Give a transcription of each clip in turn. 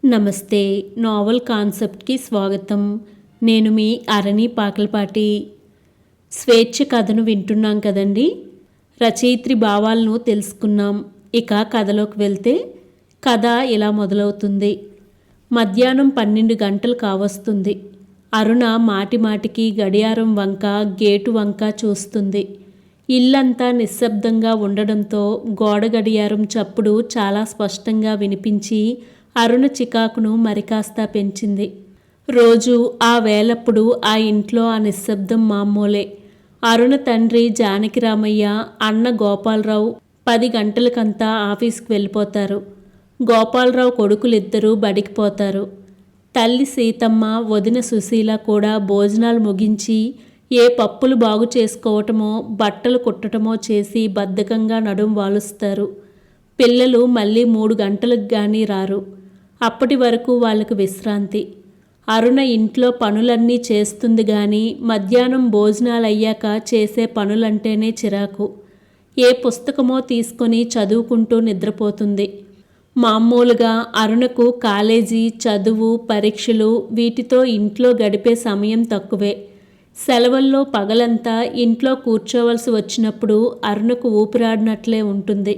నమస్తే. నావల్ కాన్సెప్ట్‌కి స్వాగతం. నేను మీ అరణి పాకలపాటి. స్వేచ్ఛ కథను వింటున్నాం కదండి. రచయిత్రి భావాలను తెలుసుకున్నాం. ఇక కథలోకి వెళ్తే కథ ఇలా మొదలవుతుంది. మధ్యాహ్నం 12 గంటలు కావస్తుంది. అరుణ మాటిమాటికి గడియారం వంక, గేటు వంక చూస్తుంది. ఇల్లంతా నిశ్శబ్దంగా ఉండడంతో గోడ గడియారం చప్పుడు చాలా స్పష్టంగా వినిపించి అరుణ చికాకును మరికాస్త పెంచింది. రోజు ఆ వేళప్పుడు ఆ ఇంట్లో ఆ నిశ్శబ్దం మామూలే. అరుణ తండ్రి జానకిరామయ్య, అన్న గోపాలరావు 10 గంటలకంతా ఆఫీస్కి వెళ్ళిపోతారు. గోపాలరావు కొడుకులిద్దరూ బడికి పోతారు. తల్లి సీతమ్మ, వదిన సుశీల కూడా భోజనాలు ముగించి ఏ పప్పులు బాగు చేసుకోవటమో, బట్టలు కుట్టటమో చేసి బద్ధకంగా నడుం వాలుస్తారు. పిల్లలు మళ్ళీ 3 గంటలకు గానీ రారు. అప్పటి వరకు వాళ్ళకు విశ్రాంతి. అరుణ ఇంట్లో పనులన్నీ చేస్తుంది కానీ మధ్యాహ్నం భోజనాలు అయ్యాక చేసే పనులంటేనే చిరాకు. ఏ పుస్తకమో తీసుకొని చదువుకుంటూ నిద్రపోతుంది. మామూలుగా అరుణకు కాలేజీ, చదువు, పరీక్షలు వీటితో ఇంట్లో గడిపే సమయం తక్కువే. సెలవుల్లో పగలంతా ఇంట్లో కూర్చోవలసి వచ్చినప్పుడు అరుణకు ఊపిరాడినట్లే ఉంటుంది.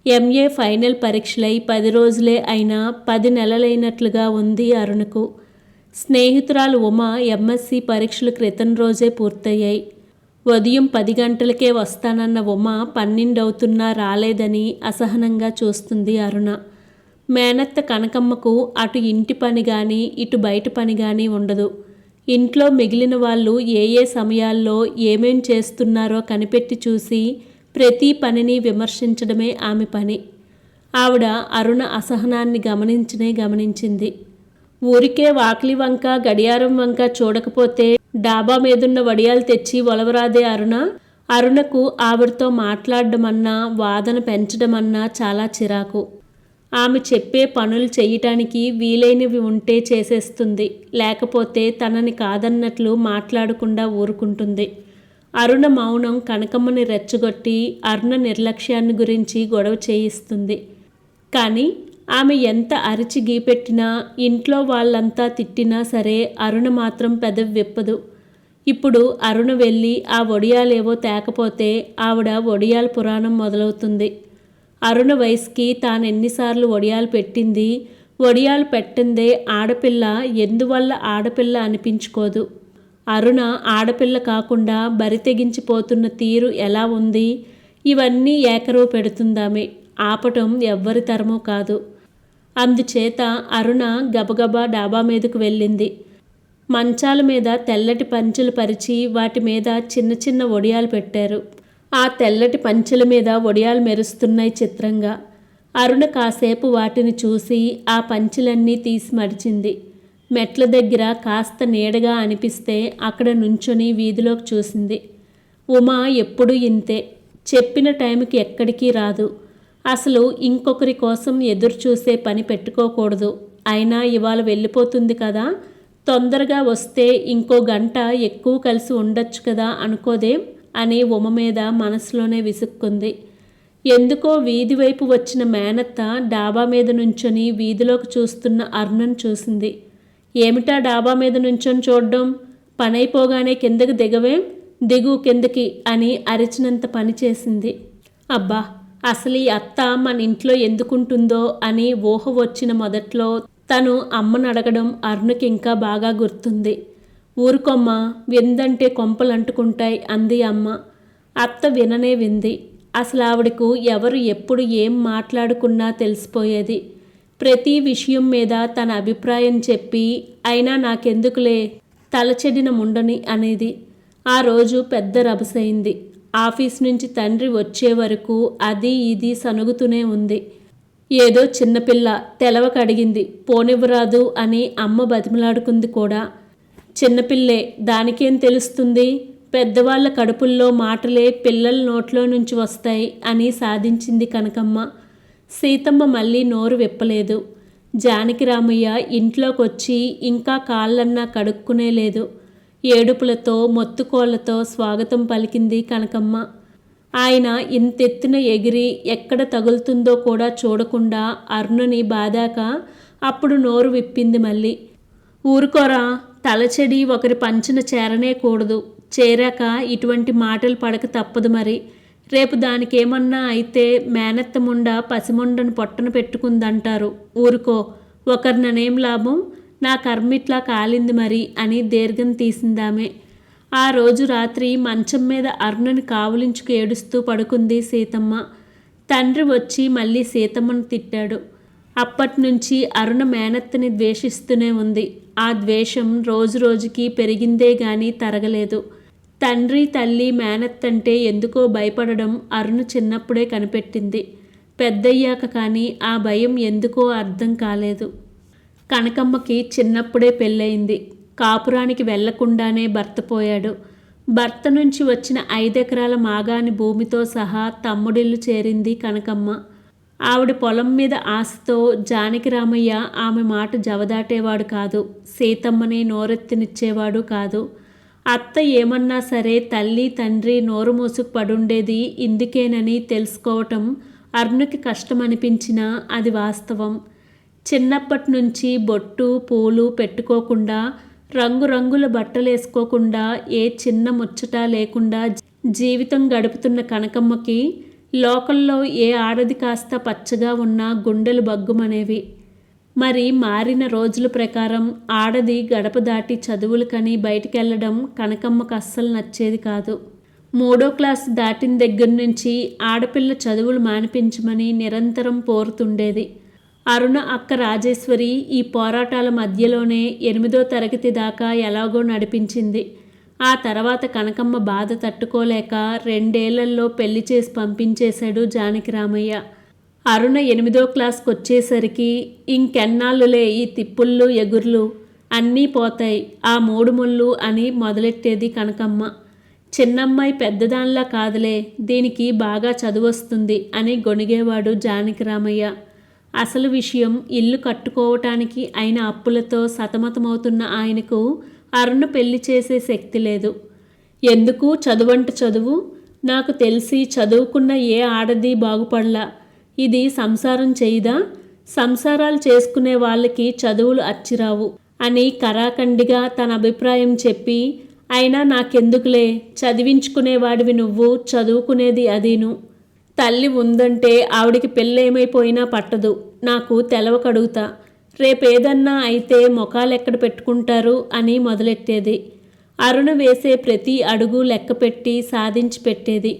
ఎంఏ ఫైనల్ పరీక్షలై 10 రోజులే అయినా 10 నెలలైనట్లుగా ఉంది అరుణకు. స్నేహితురాలు ఉమ ఎంఎస్సి పరీక్షలు క్రితం రోజే పూర్తయ్యాయి. ఉదయం 10 గంటలకే వస్తానన్న ఉమ 12 అవుతున్నా రాలేదని అసహనంగా చూస్తుంది అరుణ. మేనత్త కనకమ్మకు అటు ఇంటి పని కానీ ఇటు బయట పని కానీ ఉండదు. ఇంట్లో మిగిలిన వాళ్ళు ఏ సమయాల్లో ఏమేం చేస్తున్నారో కనిపెట్టి చూసి ప్రతి పనిని విమర్శించడమే ఆమె పని. ఆవిడ అరుణ అసహనాన్ని గమనించింది. ఊరికే వాకిలి వంక, గడియారం వంక చూడకపోతే డాబా మీదున్న వడియాలు తెచ్చి ఒలవరాదే అరుణ. అరుణకు ఆవిడతో మాట్లాడమన్నా, వాదన పెంచడమన్నా చాలా చిరాకు. ఆమె చెప్పే పనులు చేయటానికి వీలైనవి ఉంటే చేసేస్తుంది, లేకపోతే తనని కాదన్నట్లు మాట్లాడకుండా ఊరుకుంటుంది. అరుణ మౌనం కనకమ్మని రెచ్చగొట్టి అరుణ నిర్లక్ష్యాన్ని గురించి గొడవ చేయిస్తుంది. కానీ ఆమె ఎంత అరిచి గీపెట్టినా, ఇంట్లో వాళ్ళంతా తిట్టినా సరే అరుణ మాత్రం పెదవి విప్పదు. ఇప్పుడు అరుణ వెళ్ళి ఆ వడియాలేవో తేకపోతే ఆవిడ వడియాల పురాణం మొదలవుతుంది. అరుణ వయసుకి తానెన్నిసార్లు వడియాలు పెట్టింది, వడియాలు పెట్టందే ఆడపిల్ల ఎందువల్ల ఆడపిల్ల అనిపించుకోదు. అరుణ ఆడపిల్ల కాకుండా బరి తెగించిపోతున్న తీరు ఎలా ఉంది, ఇవన్నీ ఏకరువు పెడుతుందామె. ఆపటం ఎవ్వరి తరమూ కాదు. అందుచేత అరుణ గబగబా డాబా మీదకు వెళ్ళింది. మంచాల మీద తెల్లటి పంచెలు పరిచి వాటి మీద చిన్న చిన్న వడియాలు పెట్టారు. ఆ తెల్లటి పంచెల మీద వడియాలు మెరుస్తున్నాయి చిత్రంగా. అరుణ కాసేపు వాటిని చూసి ఆ పంచెలన్నీ తీసి మడిచింది. మెట్ల దగ్గర కాస్త నీడగా అనిపిస్తే అక్కడ నుంచొని వీధిలోకి చూసింది. ఉమా ఎప్పుడూ ఇంతే, చెప్పిన టైంకి ఎక్కడికి రాదు. అసలు ఇంకొకరి కోసం ఎదురు చూసే పని పెట్టుకోకూడదు. అయినా ఇవాళ వెళ్ళిపోతుంది కదా, తొందరగా వస్తే ఇంకో గంట ఎక్కువ కలిసి ఉండొచ్చు కదా అనుకోదేం అని ఉమ మీద మనసులోనే విసుక్కుంది. ఎందుకో వీధి వైపు వచ్చిన మేనత్త డాబా మీద నుంచొని వీధిలోకి చూస్తున్న అరుణను చూసింది. ఏమిటా డాబా మీద నుంచొని చూడ్డం, పనైపోగానే కిందకి దిగవేం, దిగు కిందకి అని అరిచినంత పని చేసింది. అబ్బా, అసలు ఈ అత్త మన ఇంట్లో ఎందుకుంటుందో అని ఊహ వచ్చిన మొదట్లో తను అమ్మను అడగడం అరుణకి ఇంకా బాగా గుర్తుంది. ఊరుకొమ్మ, విందంటే కొంపలు అంటుకుంటాయి అంది అమ్మ. అత్త విననే వింది. అసలు ఆవిడకు ఎవరు ఎప్పుడు ఏం మాట్లాడుకున్నా తెలిసిపోయేది. ప్రతి విషయం మీద తన అభిప్రాయం చెప్పి అయినా నాకెందుకులే, తలచెడిన ముండని అనేది. ఆ రోజు పెద్ద రభసైంది. ఆఫీస్ నుంచి తండ్రి వచ్చే వరకు అది ఇది సనుగుతూనే ఉంది. ఏదో చిన్నపిల్ల తెలవకడిగింది, పోనివ్వరాదు అని అమ్మ బతిమలాడుకుంది కూడా. చిన్నపిల్లే, దానికేం తెలుస్తుంది, పెద్దవాళ్ళ కడుపుల్లో మాటలే పిల్లల నోట్లో నుంచి వస్తాయి అని సాధించింది కనకమ్మ. సీతమ్మ మళ్ళీ నోరు విప్పలేదు. జానకిరామయ్య ఇంట్లోకొచ్చి ఇంకా కాళ్ళన్నా కడుక్కునే లేదు. ఏడుపులతో మొత్తుకోళ్లతో స్వాగతం పలికింది కనకమ్మ. ఆయన ఇంతెత్తున ఎగిరి ఎక్కడ తగులుతుందో కూడా చూడకుండా అరుణని బాదాక అప్పుడు నోరు విప్పింది మళ్ళీ. ఊరుకోరా, తలచెడి ఒకరి పంచున చేరనే కూడదు. చేరాక ఇటువంటి మాటలు పడక తప్పదు మరి. రేపు దానికేమన్నా అయితే మేనత్తముండ పసిముండను పొట్టన పెట్టుకుందంటారు. ఊరుకో, ఒకరిననేం లాభం, నా కర్మిట్లా కాలింది మరి అని దీర్ఘం తీసిందామే. ఆ రోజు రాత్రి మంచం మీద అరుణని కావులించుకు ఏడుస్తూ పడుకుంది సీతమ్మ. తండ్రి వచ్చి మళ్ళీ సీతమ్మను తిట్టాడు. అప్పట్నుంచి అరుణ మేనత్తని ద్వేషిస్తూనే ఉంది. ఆ ద్వేషం రోజు రోజుకి పెరిగిందే గాని తరగలేదు. తండ్రి తల్లి మేనత్తంటే ఎందుకో భయపడడం అరుణ చిన్నప్పుడే కనిపెట్టింది. పెద్దయ్యాక కానీ ఆ భయం ఎందుకో అర్థం కాలేదు. కనకమ్మకి చిన్నప్పుడే పెళ్ళయింది. కాపురానికి వెళ్లకుండానే భర్త పోయాడు. భర్త నుంచి వచ్చిన 5 ఎకరాల మాగాని భూమితో సహా తమ్ముడిల్లు చేరింది కనకమ్మ. ఆవిడ పొలం మీద ఆశతో జానకిరామయ్య ఆమె మాట జవదాటేవాడు కాదు. సీతమ్మని నోరెత్తినిచ్చేవాడు కాదు. అత్త ఏమన్నా సరే తల్లి తండ్రి నోరు మూసుకు పడుండేది ఇందుకేనని తెలుసుకోవటం అరుణకి కష్టమనిపించినా అది వాస్తవం. చిన్నప్పటి నుంచి బొట్టు పూలు పెట్టుకోకుండా, రంగురంగుల బట్టలేసుకోకుండా, ఏ చిన్న ముచ్చట లేకుండా జీవితం గడుపుతున్న కనకమ్మకి లోకల్లో ఏ ఆడది కాస్త పచ్చగా ఉన్నా గుండెలు బగ్గుమనేవి. మరి మారిన రోజుల ప్రకారం ఆడది గడప దాటి చదువులకని బయటికెళ్లడం కనకమ్మకు అస్సలు నచ్చేది కాదు. 3వ క్లాసు దాటిన దగ్గర నుంచి ఆడపిల్ల చదువులు మానిపించమని నిరంతరం పోరుతుండేది. అరుణ అక్క రాజేశ్వరి ఈ పోరాటాల మధ్యలోనే 8వ తరగతి దాకా ఎలాగో నడిపించింది. ఆ తర్వాత కనకమ్మ బాధ తట్టుకోలేక 2 ఏళ్లలో పెళ్లి చేసి పంపించేశాడు జానకిరామయ్య. అరుణ 8వ క్లాస్కి వచ్చేసరికి ఇంకెన్నాళ్ళులే ఈ తిప్పుళ్ళు ఎగుర్లు, అన్నీ పోతాయి, ఆ 3 ముళ్ళు అని మొదలెట్టేది కనకమ్మ. చిన్నమ్మాయి పెద్దదానిలా కాదులే, దీనికి బాగా చదువొస్తుంది అని గొణిగేవాడు జానకిరామయ్య. అసలు విషయం ఇల్లు కట్టుకోవటానికి అయిన అప్పులతో సతమతమవుతున్న ఆయనకు అరుణ పెళ్లి చేసే శక్తి లేదు. ఎందుకు చదువంట చదువు, నాకు తెలిసి చదువుకున్న ఏ ఆడది బాగుపడలా, ఇది సంసారం చేయదా, సంసారాలు చేసుకునే వాళ్ళకి చదువులు అచ్చిరావు అని కరాఖండిగా తన అభిప్రాయం చెప్పి, అయినా నాకెందుకులే, చదివించుకునేవాడివి నువ్వు, చదువుకునేది అదీను. తల్లి ఉందంటే ఆవిడికి పెళ్ళేమైపోయినా పట్టదు, నాకు తెలవకడుగుతా, రేపేదన్నా అయితే మొఖాలెక్కడ పెట్టుకుంటారు అని మొదలెట్టేది. అరుణ వేసే ప్రతి అడుగు లెక్కపెట్టి సాధించి పెట్టేది.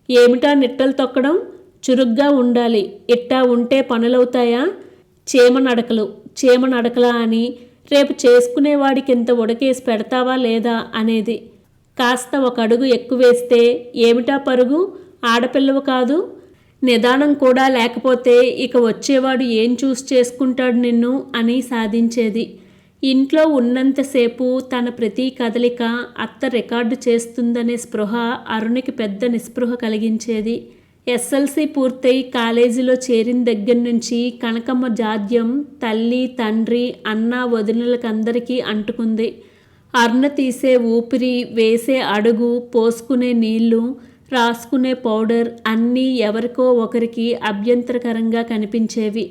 ఏమిటా నిట్టలు తొక్కడం, చురుగ్గా ఉండాలి, ఇట్టా ఉంటే పనులవుతాయా, చీమ నడకలా అని రేపు చేసుకునేవాడికింత ఉడకేసి పెడతావా లేదా అనేది. కాస్త ఒక అడుగు ఎక్కువేస్తే ఏమిటా పరుగు, ఆడపిల్లవు కాదు, నిదానం కూడా లేకపోతే ఇక వచ్చేవాడు ఏం చూసి చేసుకుంటాడు నిన్ను అని సాధించేది. ఇంట్లో ఉన్నంతసేపు తన ప్రతి కదలిక అత్త రికార్డు చేస్తుందనే స్పృహ అరుణకి పెద్ద నిస్పృహ కలిగించేది. ఎస్ఎల్సి పూర్తయి కాలేజీలో చేరిన దగ్గర నుంచి కనకమ్మ జాడ్యం తల్లి తండ్రి అన్న వదినలకందరికీ అంటుకుంది. అరుణ తీసే ఊపిరి, వేసే అడుగు, పోసుకునే నీళ్లు, రాసుకునే పౌడర్ అన్నీ ఎవరికో ఒకరికి అభ్యంతరకరంగా కనిపించేవి.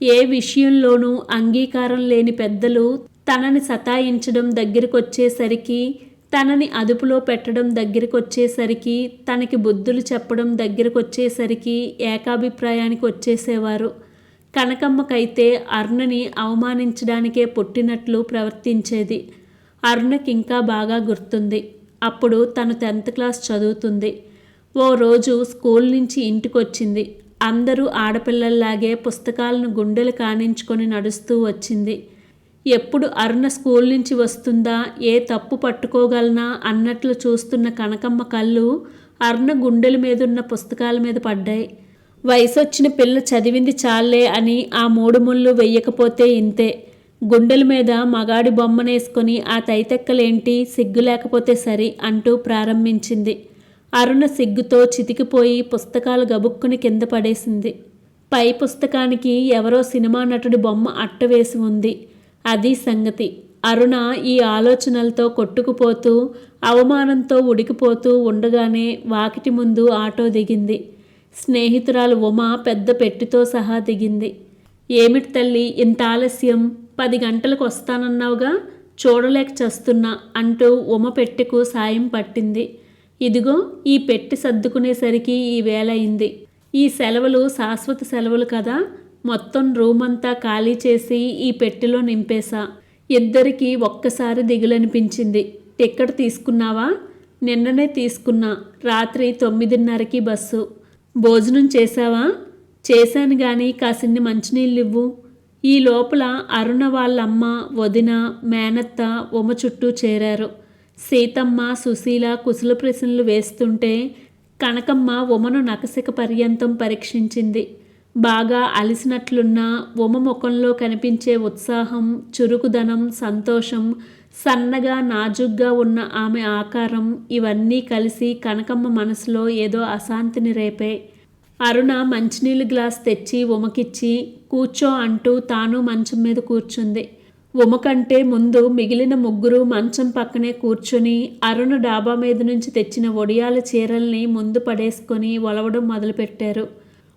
ఏ విషయంలోనూ అంగీకారం లేని పెద్దలు తనని సతాయించడం దగ్గరికొచ్చేసరికి, తనని అదుపులో పెట్టడం దగ్గరికొచ్చేసరికి, తనకి బుద్ధులు చెప్పడం దగ్గరికొచ్చేసరికి ఏకాభిప్రాయానికి వచ్చేసేవారు. కనకమ్మకైతే అరుణని అవమానించడానికే పుట్టినట్లు ప్రవర్తించేది. అరుణకింకా బాగా గుర్తుంది. అప్పుడు తను 10th క్లాస్ చదువుతుంది. ఓ రోజు స్కూల్ నుంచి ఇంటికొచ్చింది. అందరూ ఆడపిల్లల్లాగే పుస్తకాలను గుండెలు కానించుకొని నడుస్తూ వచ్చింది. ఎప్పుడు అరుణ స్కూల్ నుంచి వస్తుందా, ఏ తప్పు పట్టుకోగలనా అన్నట్లు చూస్తున్న కనకమ్మ కళ్ళు అరుణ గుండెల మీదున్న పుస్తకాల మీద పడ్డాయి. వయసొచ్చిన పిల్ల చదివింది చాలే అని ఆ 3 ముళ్ళు వెయ్యకపోతే ఇంతే. గుండెల మీద మగాడి బొమ్మనేసుకొని ఆ తైతెక్కలేంటి, సిగ్గు లేకపోతే సరి అంటూ ప్రారంభించింది. అరుణ సిగ్గుతో చితికిపోయి పుస్తకాలు గబుక్కుని కింద పడేసింది. పై పుస్తకానికి ఎవరో సినిమా నటుడి బొమ్మ అట్టవేసి ఉంది. అది సంగతి. అరుణ ఈ ఆలోచనలతో కొట్టుకుపోతూ, అవమానంతో ఉడికిపోతూ ఉండగానే వాకిటి ముందు ఆటో దిగింది. స్నేహితురాలు ఉమ పెద్ద పెట్టితో సహా దిగింది. ఏమిటి తల్లి ఇంత ఆలస్యం? 10 గంటలకు వస్తానన్నావుగా, చూడలేక చస్తున్నా అంటూ ఉమ పెట్టెకు సాయం పట్టింది. ఇదిగో ఈ పెట్టి సర్దుకునేసరికి ఈ వేళయింది. ఈ సెలవులు శాశ్వత సెలవులు కదా, మొత్తం రూమంతా ఖాళీ చేసి ఈ పెట్టెలో నింపేశా. ఇద్దరికీ ఒక్కసారి దిగులనిపించింది. టిక్కెట్ తీసుకున్నావా? నిన్ననే తీసుకున్నా. రాత్రి 9:30కి బస్సు. భోజనం చేశావా? చేశాను గాని కాసిన్ని మంచినీళ్ళివ్వు. ఈ లోపల అరుణ వాళ్ళమ్మ, వదిన, మేనత్త ఉమ చుట్టూ చేరారు. సీతమ్మ, సుశీల కుశల ప్రశ్నలు వేస్తుంటే కనకమ్మ ఉమను నకసిక పర్యంతం పరీక్షించింది. బాగా అలిసినట్లున్న ఉమ ముఖంలో కనిపించే ఉత్సాహం, చురుకుదనం, సంతోషం, సన్నగా నాజుగ్గా ఉన్న ఆమె ఆకారం ఇవన్నీ కలిసి కనకమ్మ మనసులో ఏదో అశాంతిని రేపాయి. అరుణ మంచినీళ్ళు గ్లాస్ తెచ్చి ఉమకిచ్చి కూర్చో అంటూ తాను మంచం మీద కూర్చుంది. ఉమ కంటే ముందు మిగిలిన ముగ్గురు మంచం పక్కనే కూర్చొని అరుణ డాబా మీద నుంచి తెచ్చిన ఒడియాల చీరల్ని ముందు పడేసుకొని ఒలవడం మొదలుపెట్టారు.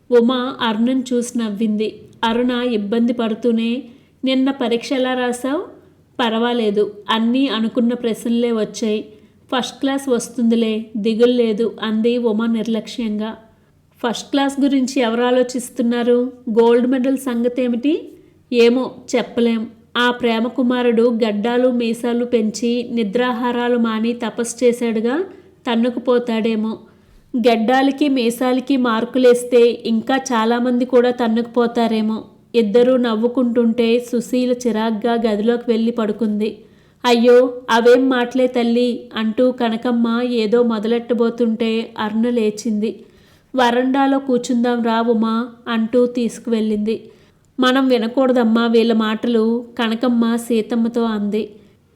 ఉమ అరుణను చూసి నవ్వింది. అరుణ ఇబ్బంది పడుతూనే, నిన్న పరీక్ష ఎలా రాశావు? పర్వాలేదు, అన్నీ అనుకున్న ప్రశ్నలే వచ్చాయి. ఫస్ట్ క్లాస్ వస్తుందిలే, దిగులు లేదు అంది ఉమ నిర్లక్ష్యంగా. ఫస్ట్ క్లాస్ గురించి ఎవరు ఆలోచిస్తున్నారు? గోల్డ్ మెడల్ సంగతి ఏమిటి? ఏమో చెప్పలేం. ఆ ప్రేమ కుమారుడు గడ్డాలు మీసాలు పెంచి నిద్రాహారాలు మాని తపస్సు చేశాడుగా, తన్నుకుపోతాడేమో. గడ్డాలకి మీసాలకి మార్కులేస్తే ఇంకా చాలామంది కూడా తన్నుకుపోతారేమో. ఇద్దరూ నవ్వుకుంటుంటే సుశీల చిరాగ్గా గదిలోకి వెళ్ళి పడుకుంది. అయ్యో అవేం మాటలే తల్లి అంటూ కనకమ్మ ఏదో మొదలెట్టబోతుంటే అరుణ లేచింది. వరండాలో కూర్చుందాం రా ఉమా అంటూ తీసుకువెళ్ళింది. మనం వినకూడదమ్మా వీళ్ళ మాటలు, కనకమ్మ సీతమ్మతో అంది.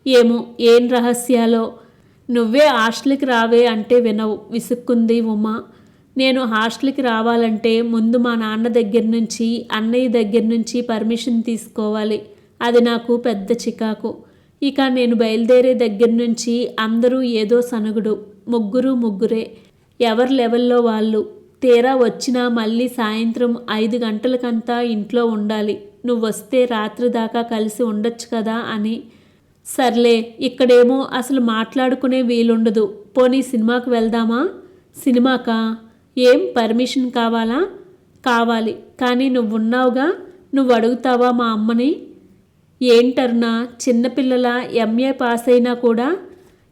ఏమో ఏం రహస్యాలో. నువ్వే హాస్టల్కి రావే అంటే వినవు, విసుక్కుంది ఉమా. నేను హాస్టల్కి రావాలంటే ముందు మా నాన్న దగ్గర నుంచి, అన్నయ్య దగ్గర నుంచి పర్మిషన్ తీసుకోవాలి. అది నాకు పెద్ద చికాకు. ఇక నేను బయలుదేరే దగ్గర నుంచి అందరూ ఏదో సనుగుడు. ముగ్గురే, ఎవరి లెవెల్లో వాళ్ళు. తీరా వచ్చినా మళ్ళీ సాయంత్రం 5 గంటలకంతా ఇంట్లో ఉండాలి. నువ్వొస్తే రాత్రి దాకా కలిసి ఉండొచ్చు కదా అని. సర్లే, ఇక్కడేమో అసలు మాట్లాడుకునే వీలుండదు. పోనీ సినిమాకి వెళ్దామా? సినిమాకా? ఏం పర్మిషన్ కావాలా? కావాలి, కానీ నువ్వున్నావుగా, నువ్వు అడుగుతావా మా అమ్మని? ఏంటర్నా చిన్నపిల్లల ఎంఏ పాస్ అయినా కూడా?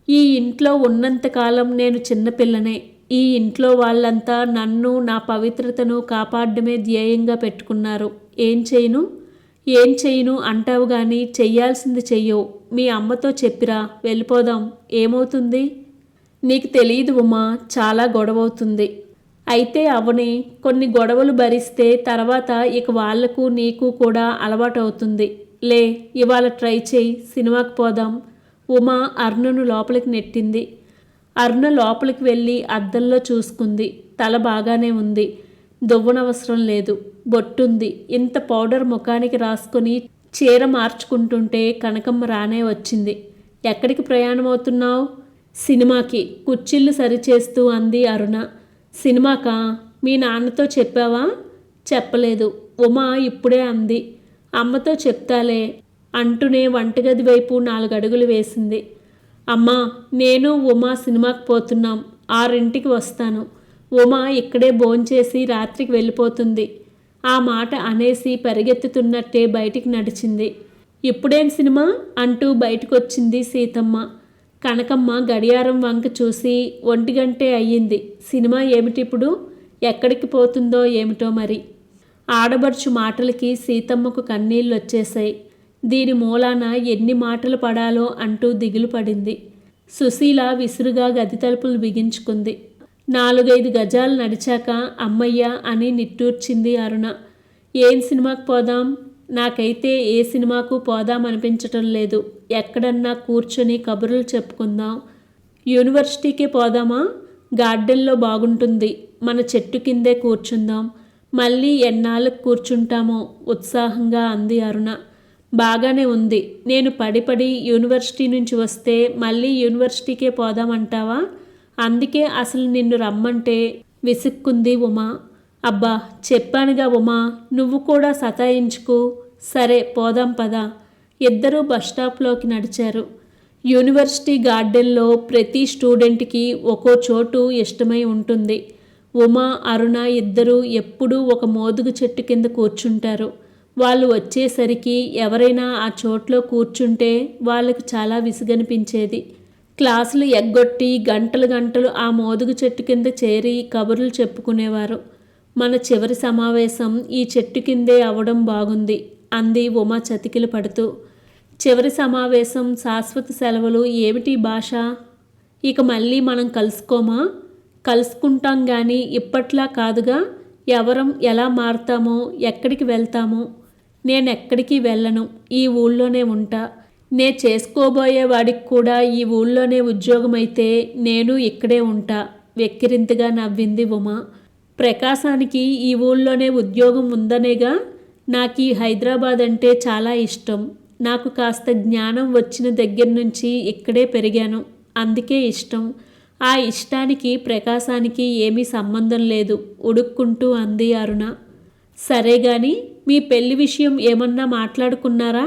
ఈ ఇంట్లో ఉన్నంతకాలం నేను చిన్నపిల్లనే. ఈ ఇంట్లో వాళ్ళంతా నన్ను, నా పవిత్రతను కాపాడడమే ధ్యేయంగా పెట్టుకున్నారు. ఏం చేయను అంటావు కానీ చెయ్యాల్సింది చెయ్యవు. మీ అమ్మతో చెప్పిరా, వెళ్ళిపోదాం. ఏమవుతుంది? నీకు తెలియదు ఉమా, చాలా గొడవవుతుంది. అయితే అవని, కొన్ని గొడవలు భరిస్తే తర్వాత ఇక వాళ్లకు నీకు కూడా అలవాటు అవుతుంది. లే, ఇవాళ ట్రై చేయి, సినిమాకి పోదాం. ఉమా అరుణను లోపలికి నెట్టింది. అరుణ లోపలికి వెళ్ళి అద్దంలో చూసుకుంది. తల బాగానే ఉంది, దువ్వనవసరం లేదు. బొట్టుంది. ఇంత పౌడర్ ముఖానికి రాసుకొని చీర మార్చుకుంటుంటే కనకమ్మ రానే వచ్చింది. ఎక్కడికి ప్రయాణమవుతున్నావు? సినిమాకి, కుర్చీళ్ళు సరిచేస్తూ అంది అరుణ. సినిమాకా? మీ నాన్నతో చెప్పావా? చెప్పలేదు. ఉమా ఇప్పుడే అంది. అమ్మతో చెప్తాలే అంటూనే వంటగది వైపు 4 అడుగులు వేసింది. అమ్మా, నేను ఉమా సినిమాకి పోతున్నాం. 6ంటికి వస్తాను. ఉమా ఇక్కడే భోంచేసి రాత్రికి వెళ్ళిపోతుంది. ఆ మాట అనేసి పరిగెత్తుతున్నట్టే బయటికి నడిచింది. ఇప్పుడేం సినిమా అంటూ బయటకొచ్చింది సీతమ్మ. కనకమ్మ గడియారం వంక చూసి 1 గంటే అయ్యింది. సినిమా ఏమిటిప్పుడు? ఎక్కడికి పోతుందో ఏమిటో మరి. ఆడబడుచు మాటలకి సీతమ్మకు కన్నీళ్ళొచ్చేశాయి. దీని మూలాన ఎన్ని మాటలు పడాలో అంటూ దిగులు పడింది. సుశీల విసురుగా గది తలుపులు బిగించుకుంది. 4-5 గజాలు నడిచాక అమ్మయ్య అని నిట్టూర్చింది అరుణ. ఏం సినిమాకి పోదాం? నాకైతే ఏ సినిమాకు పోదామనిపించటం లేదు. ఎక్కడన్నా కూర్చొని కబుర్లు చెప్పుకుందాం. యూనివర్సిటీకే పోదామా? గార్డెన్లో బాగుంటుంది. మన చెట్టు కిందే కూర్చుందాం. మళ్ళీ ఎన్నాళ్ళకు కూర్చుంటామో ఉత్సాహంగా అంది అరుణ. బాగానే ఉంది. నేను పడి యూనివర్సిటీ నుంచి వస్తే మళ్ళీ యూనివర్సిటీకే పోదామంటావా? అందుకే అసలు నిన్ను రమ్మంటే, విసుక్కుంది ఉమా. అబ్బా చెప్పానుగా ఉమా, నువ్వు కూడా సతాయించుకు. సరే పోదాం పదా. ఇద్దరూ బస్టాప్లోకి నడిచారు. యూనివర్సిటీ గార్డెన్లో ప్రతి స్టూడెంట్కి ఒక్కో చోటు ఇష్టమై ఉంటుంది. ఉమా, అరుణ ఇద్దరూ ఎప్పుడూ ఒక మోదుగు చెట్టు కింద కూర్చుంటారు. వాళ్ళు వచ్చేసరికి ఎవరైనా ఆ చోట్లో కూర్చుంటే వాళ్ళకు చాలా విసుగనిపించేది. క్లాసులు ఎగ్గొట్టి గంటలు గంటలు ఆ మోదుగు చెట్టు కింద చేరి కబుర్లు చెప్పుకునేవారు. మన చివరి సమావేశం ఈ చెట్టు కిందే అవడం బాగుంది అంది ఉమా చతికిలు పడుతూ. చివరి సమావేశం, శాశ్వత సెలవులు ఏమిటి భాష? ఇక మళ్ళీ మనం కలుసుకోమా? కలుసుకుంటాం కానీ ఇప్పట్లా కాదుగా. ఎవరం ఎలా మారుతామో, ఎక్కడికి వెళ్తామో. నేనెక్కడికి వెళ్ళను, ఈ ఊళ్ళోనే ఉంటా. నే చేసుకోబోయే వాడికి కూడా ఈ ఊళ్ళోనే ఉద్యోగమైతే నేను ఇక్కడే ఉంటా వెక్కిరింతగా నవ్వింది ఉమా. ప్రకాశానికి ఈ ఊళ్ళోనే ఉద్యోగం ఉందనేగా. నాకు ఈ హైదరాబాద్ అంటే చాలా ఇష్టం. నాకు కాస్త జ్ఞానం వచ్చిన దగ్గర నుంచి ఇక్కడే పెరిగాను, అందుకే ఇష్టం. ఆ ఇష్టానికి ప్రకాశానికి ఏమీ సంబంధం లేదు ఉడుక్కుంటూ అంది అరుణ. సరే గాని మీ పెళ్లి విషయం ఏమన్నా మాట్లాడుకున్నారా?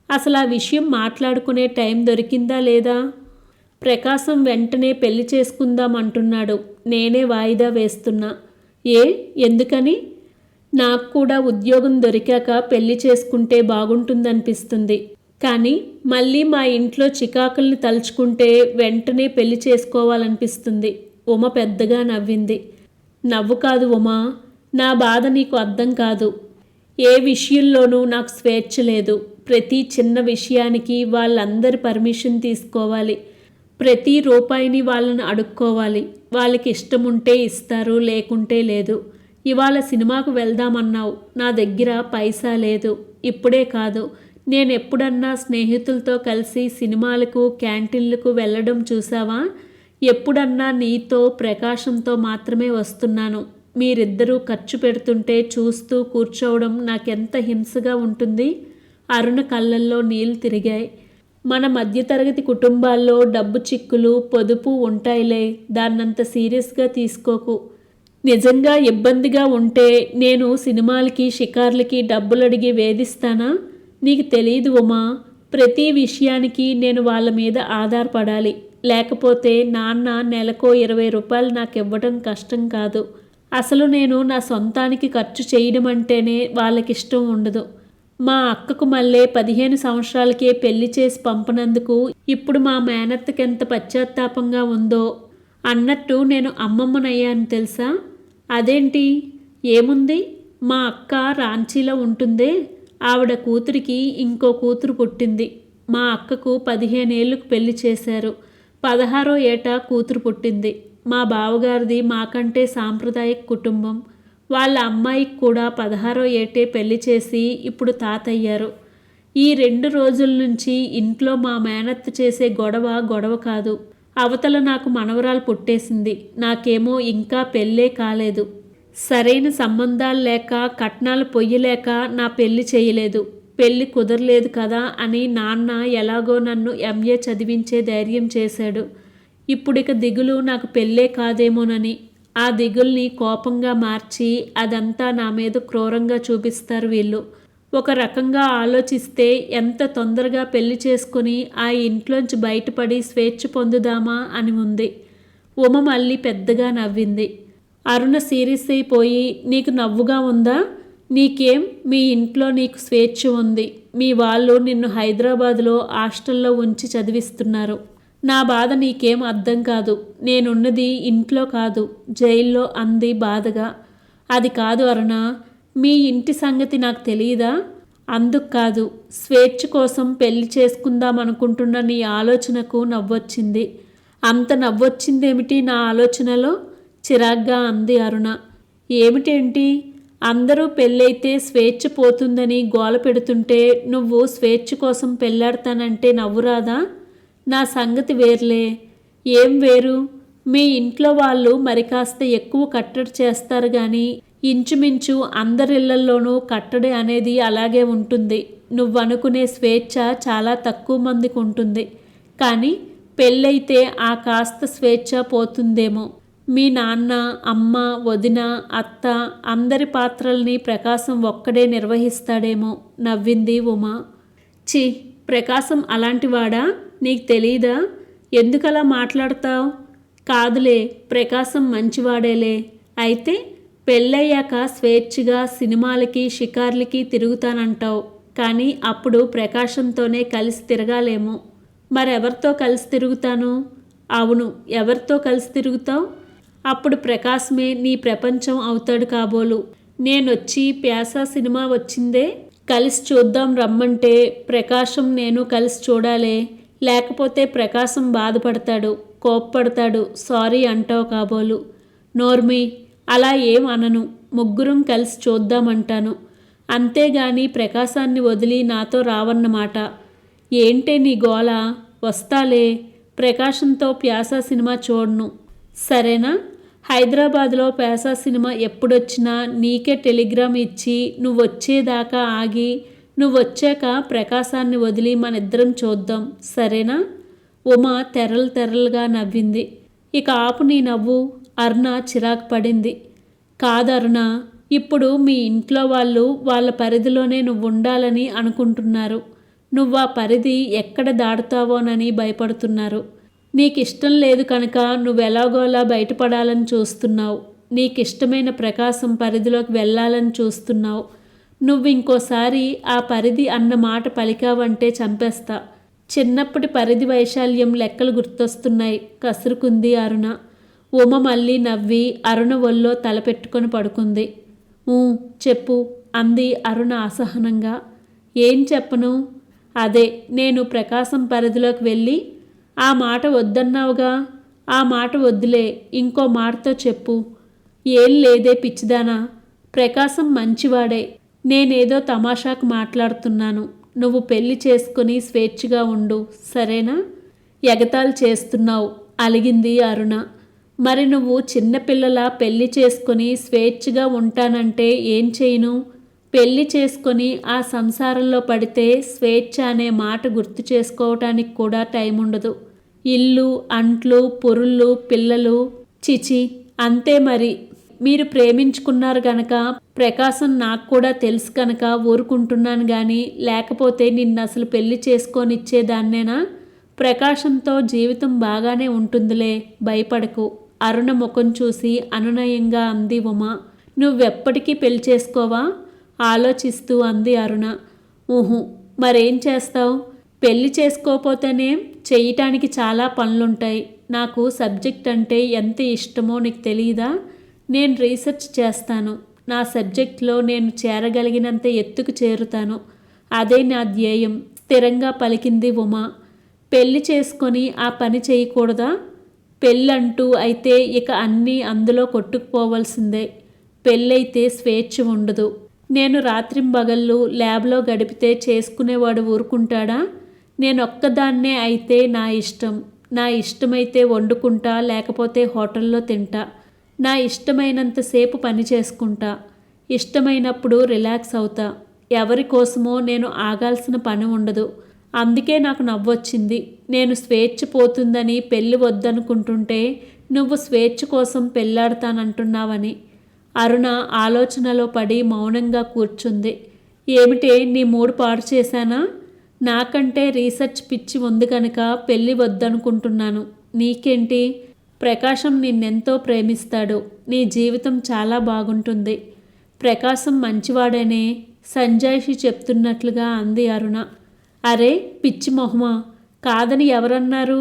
అసలు ఆ విషయం మాట్లాడుకునే టైం దొరికిందా లేదా? ప్రకాశం వెంటనే పెళ్లి చేసుకుందాం అంటున్నాడు. నేనే వాయిదా వేస్తున్నా. ఎందుకని? నాకు కూడా ఉద్యోగం దొరికాక పెళ్లి చేసుకుంటే బాగుంటుందనిపిస్తుంది. కానీ మళ్ళీ మా ఇంట్లో చికాకుల్ని తలుచుకుంటే వెంటనే పెళ్లి చేసుకోవాలనిపిస్తుంది. ఉమ పెద్దగా నవ్వింది. నవ్వు కాదు ఉమా, నా బాధ నీకు అర్థం కాదు. ఏ విషయంలోనూ నాకు స్వేచ్ఛ లేదు. ప్రతి చిన్న విషయానికి వాళ్ళందరి పర్మిషన్ తీసుకోవాలి. ప్రతి రూపాయిని వాళ్ళని అడుక్కోవాలి. వాళ్ళకి ఇష్టం ఉంటే ఇస్తారు, లేకుంటే లేదు. ఇవాళ సినిమాకు వెళ్దామన్నావు, నా దగ్గర పైసా లేదు. ఇప్పుడే కాదు, నేనెప్పుడన్నా స్నేహితులతో కలిసి సినిమాలకు, క్యాంటీన్లకు వెళ్ళడం చూసావా? ఎప్పుడన్నా నీతో, ప్రకాశంతో మాత్రమే వస్తున్నాను. మీరిద్దరూ ఖర్చు పెడుతుంటే చూస్తూ కూర్చోవడం నాకెంత హింసగా ఉంటుంది. అరుణ కళ్ళల్లో నీళ్లు తిరిగాయి. మన మధ్యతరగతి కుటుంబాల్లో డబ్బు చిక్కులు, పొదుపు ఉంటాయిలే, దాన్నంత సీరియస్గా తీసుకోకు. నిజంగా ఇబ్బందిగా ఉంటే నేను సినిమాలకి, షికార్లకి డబ్బులడిగి వేధిస్తానా? నీకు తెలియదు ఉమా, ప్రతి విషయానికి నేను వాళ్ళ మీద ఆధారపడాలి. లేకపోతే నాన్న నెలకో 20 రూపాయలు నాకు ఇవ్వడం కష్టం కాదు. అసలు నేను నా సొంతానికి ఖర్చు చేయడం అంటేనే వాళ్ళకిష్టం ఉండదు. మా అక్కకు మళ్ళీ 15 సంవత్సరాలకే పెళ్లి చేసి పంపనందుకు ఇప్పుడు మా మేనత్తకెంత పశ్చాత్తాపంగా ఉందో. అన్నట్టు నేను అమ్మమ్మనయ్యాను తెలుసా? అదేంటి? ఏముంది? మా అక్క రాంచీలో ఉంటుందే, ఆవిడ కూతురికి ఇంకో కూతురు పుట్టింది. మా అక్కకు 15 ఏళ్ళకు పెళ్లి చేశారు. 16వ ఏట కూతురు పుట్టింది. మా బావగారిది మాకంటే సాంప్రదాయక కుటుంబం. వాళ్ళ అమ్మాయికి కూడా 16వ ఏటే పెళ్లి చేసి ఇప్పుడు తాతయ్యారు. ఈ 2 రోజుల నుంచి ఇంట్లో మా మేనత్త చేసే గొడవ కాదు. అవతల నాకు మనవరాలు పుట్టేసింది. నాకేమో ఇంకా పెళ్ళే కాలేదు. సరైన సంబంధాలు లేక, కట్నాలు పొయ్యలేక నా పెళ్లి చేయలేదు. పెళ్లి కుదరలేదు కదా అని నాన్న ఎలాగో నన్ను MA చదివించే ధైర్యం చేశాడు. ఇప్పుడిక దిగులు నాకు పెళ్ళే కాదేమోనని. ఆ దిగుల్ని కోపంగా మార్చి అదంతా నా మీద క్రూరంగా చూపిస్తారు వీళ్ళు. ఒక రకంగా ఆలోచిస్తే ఎంత తొందరగా పెళ్లి చేసుకుని ఆ ఇంట్లోంచి బయటపడి స్వేచ్ఛ పొందుదామా అని ఉంది. ఉమ మళ్ళీ పెద్దగా నవ్వింది. అరుణ సీరియస్ అయిపోయి, నీకు నవ్వుగా ఉందా? నీకేం, మీ ఇంట్లో నీకు స్వేచ్ఛ ఉంది. మీ వాళ్ళు నిన్ను హైదరాబాదులో హాస్టల్లో ఉంచి చదివిస్తున్నారు. నా బాధ నీకేం అర్థం కాదు. నేనున్నది ఇంట్లో కాదు, జైల్లో అంది బాధగా. అది కాదు అరుణ, మీ ఇంటి సంగతి నాకు తెలియదా? అందుకు కాదు, స్వేచ్ఛ కోసం పెళ్లి చేసుకుందామనుకుంటున్న నీ ఆలోచనకు నవ్వొచ్చింది. అంత నవ్వొచ్చిందేమిటి నా ఆలోచనలో? చిరాగ్గా అంది అరుణ. ఏమిటేంటి? అందరూ పెళ్ళైతే స్వేచ్ఛ పోతుందని గోల పెడుతుంటే నువ్వు స్వేచ్ఛ కోసం పెళ్ళాడతానంటే నవ్వురాదా? నా సంగతి వేర్లే. ఏం వేరు? మీ ఇంట్లో వాళ్ళు మరి కాస్త ఎక్కువ కట్టడి చేస్తారు కానీ ఇంచుమించు అందరిళ్లల్లోనూ కట్టడి అనేది అలాగే ఉంటుంది. నువ్వనుకునే స్వేచ్ఛ చాలా తక్కువ మందికి ఉంటుంది. కానీ పెళ్ళైతే ఆ కాస్త స్వేచ్ఛ పోతుందేమో. మీ నాన్న, అమ్మ, వదిన, అత్త అందరి పాత్రల్ని ప్రకాశం ఒక్కడే నిర్వహిస్తాడేమో నవ్వింది ఉమా. చి, ప్రకాశం అలాంటివాడా? నీకు తెలీదా? ఎందుకలా మాట్లాడతావు? కాదులే, ప్రకాశం మంచివాడేలే. అయితే పెళ్ళయ్యాక స్వేచ్ఛగా సినిమాలకి షికార్లకి తిరుగుతానంటావు. కానీ అప్పుడు ప్రకాశంతోనే కలిసి తిరగాలేమో. మరెవరితో కలిసి తిరుగుతాను? అవును, ఎవరితో కలిసి తిరుగుతావు? అప్పుడు ప్రకాశమే నీ ప్రపంచం అవుతాడు కాబోలు. నేనొచ్చి ప్యాసా సినిమా వచ్చిందే, కలిసి చూద్దాం రమ్మంటే ప్రకాశం నేను కలిసి చూడాలే. లేకపోతే ప్రకాశం బాధపడతాడు, కోప్పడతాడు, సారీ అంటావు కాబోలు. నోర్మి, అలా ఏం అనను. ముగ్గురం కలిసి చూద్దామంటాను. అంతేగాని ప్రకాశాన్ని వదిలి నాతో రావన్నమాట. ఏంటే నీ గోల? వస్తాలే. ప్రకాశంతో ప్యాసా సినిమా చూడను, సరేనా? హైదరాబాద్లో ప్యాసా సినిమా ఎప్పుడొచ్చినా నీకే టెలిగ్రామ్ ఇచ్చి నువ్వొచ్చేదాకా ఆగి నువ్వొచ్చాక ప్రకాశాన్ని వదిలి మనిద్దరం చూద్దాం, సరేనా? ఉమా తెరలు తెరలుగా నవ్వింది. ఇక ఆపు నీ నవ్వు. అరుణ చిరాకు పడింది. కాదరుణ, ఇప్పుడు మీ ఇంట్లో వాళ్ళు వాళ్ళ పరిధిలోనే నువ్వు ఉండాలని అనుకుంటున్నారు. నువ్వు ఆ పరిధి ఎక్కడ దాడుతావోనని భయపడుతున్నారు. నీకిష్టం లేదు కనుక నువ్వెలాగోలా బయటపడాలని చూస్తున్నావు. నీకిష్టమైన ప్రకాశం పరిధిలోకి వెళ్ళాలని చూస్తున్నావు. నువ్వు ఇంకోసారి ఆ పరిధి అన్న మాట పలికావంటే చంపేస్తా. చిన్నప్పటి పరిధి వైశాల్యం లెక్కలు గుర్తొస్తున్నాయి, కసురుకుంది అరుణ. ఉమ మళ్ళీ నవ్వి అరుణ ఒళ్ళో తలపెట్టుకొని పడుకుంది. చెప్పు అంది అరుణ అసహనంగా. ఏం చెప్పను? అదే, నేను ప్రకాశం పరిధిలోకి వెళ్ళి ఆ మాట వద్దన్నావుగా. ఆ మాట వద్దులే, ఇంకో మాటతో చెప్పు. ఏం లేదే పిచ్చిదానా, ప్రకాశం మంచివాడే. నేనేదో తమాషాకు మాట్లాడుతున్నాను. నువ్వు పెళ్లి చేసుకుని స్వేచ్ఛగా ఉండు, సరేనా? ఎగతాళి చేస్తున్నావు, అలిగింది అరుణ. మరి నువ్వు చిన్నపిల్లల పెళ్లి చేసుకొని స్వేచ్ఛగా ఉంటానంటే ఏం చేయను? పెళ్లి చేసుకొని ఆ సంసారంలో పడితే స్వేచ్ఛ అనే మాట గుర్తు చేసుకోవటానికి కూడా టైం ఉండదు. ఇల్లు, అంట్లు, పొరుళ్ళు, పిల్లలు, చిచి అంతే మరి. మీరు ప్రేమించుకున్నారు గనక, ప్రకాశం నాకు కూడా తెలుసు కనుక ఊరుకుంటున్నాను కానీ, లేకపోతే నిన్ను అసలు పెళ్లి చేసుకొనిచ్చేదాన్నేనా? ప్రకాశంతో జీవితం బాగానే ఉంటుందిలే, భయపడకు. అరుణ ముఖం చూసి అనునయంగా అంది ఉమ. నువ్వెప్పటికీ పెళ్లి చేసుకోవా? ఆలోచిస్తూ అంది అరుణ. మరేం చేస్తావు? పెళ్లి చేసుకోపోతేనేం, చెయ్యటానికి చాలా పనులుంటాయి. నాకు సబ్జెక్ట్ అంటే ఎంత ఇష్టమో నీకు తెలీదా? నేను రీసెర్చ్ చేస్తాను. నా సబ్జెక్ట్లో నేను చేరగలిగినంత ఎత్తుకు చేరుతాను. అదే నా ధ్యేయం, స్థిరంగా పలికింది ఉమ. పెళ్లి చేసుకొని ఆ పని చేయకూడదా? పెళ్ళంటూ అయితే ఇక అన్నీ అందులో కొట్టుకుపోవలసిందే. పెళ్ళైతే స్వేచ్ఛ ఉండదు. నేను రాత్రింబగళ్ళు ల్యాబ్లో గడిపితే చేసుకునేవాడు ఊరుకుంటాడా? నేనొక్కదాన్నే అయితే నా ఇష్టం. నా ఇష్టమైతే వండుకుంటా, లేకపోతే హోటల్లో తింటా. నా ఇష్టమైనంతసేపు పని చేసుకుంటా. ఇష్టమైనప్పుడు రిలాక్స్ అవుతా. ఎవరి కోసమో నేను ఆగాల్సిన పని ఉండదు. అందుకే నాకు నవ్వొచ్చింది. నేను స్వేచ్ఛ పోతుందని పెళ్ళి వద్దనుకుంటుంటే నువ్వు స్వేచ్ఛ కోసం పెళ్ళాడతానంటున్నావని. అరుణ ఆలోచనలో పడి మౌనంగా కూర్చుంది. ఏమిటే, నీ మూడు పాడు చేశానా? నాకంటే రీసెర్చ్ పిచ్చి ఉంది కనుక పెళ్ళి వద్దనుకుంటున్నాను. నీకేంటి? ప్రకాశం నిన్నెంతో ప్రేమిస్తాడు. నీ జీవితం చాలా బాగుంటుంది. ప్రకాశం మంచివాడేనే, సంజాయిషి చెప్తున్నట్లుగా అంది అరుణ. అరే పిచ్చి మొహమా, కాదని ఎవరన్నారు?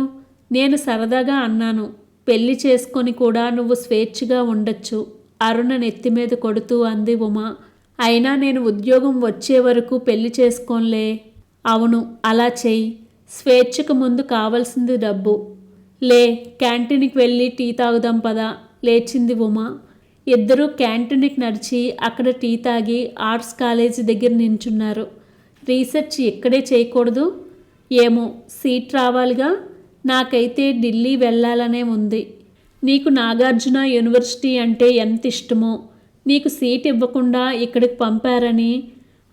నేను సరదాగా అన్నాను. పెళ్లి చేసుకొని కూడా నువ్వు స్వేచ్ఛగా ఉండొచ్చు. అరుణ నెత్తిమీద కొడుతూ అంది ఉమ. అయినా నేను ఉద్యోగం వచ్చే వరకు పెళ్లి చేసుకోన్లే. అవును, అలా చెయ్యి. స్వేచ్ఛకు ముందు కావలసింది డబ్బు. లే, క్యాంటీన్కి వెళ్ళి టీ తాగుదాం పదా, లేచింది ఉమ. ఇద్దరూ క్యాంటీన్కి నడిచి అక్కడ టీ తాగి ఆర్ట్స్ కాలేజీ దగ్గర నించున్నారు. రీసెర్చ్ ఇక్కడే చేయకూడదు? ఏమో, సీట్ రావాలిగా. నాకైతే ఢిల్లీ వెళ్ళాలనే ఉంది. నీకు నాగార్జున యూనివర్సిటీ అంటే ఎంత ఇష్టమో. నీకు సీట్ ఇవ్వకుండా ఇక్కడికి పంపారని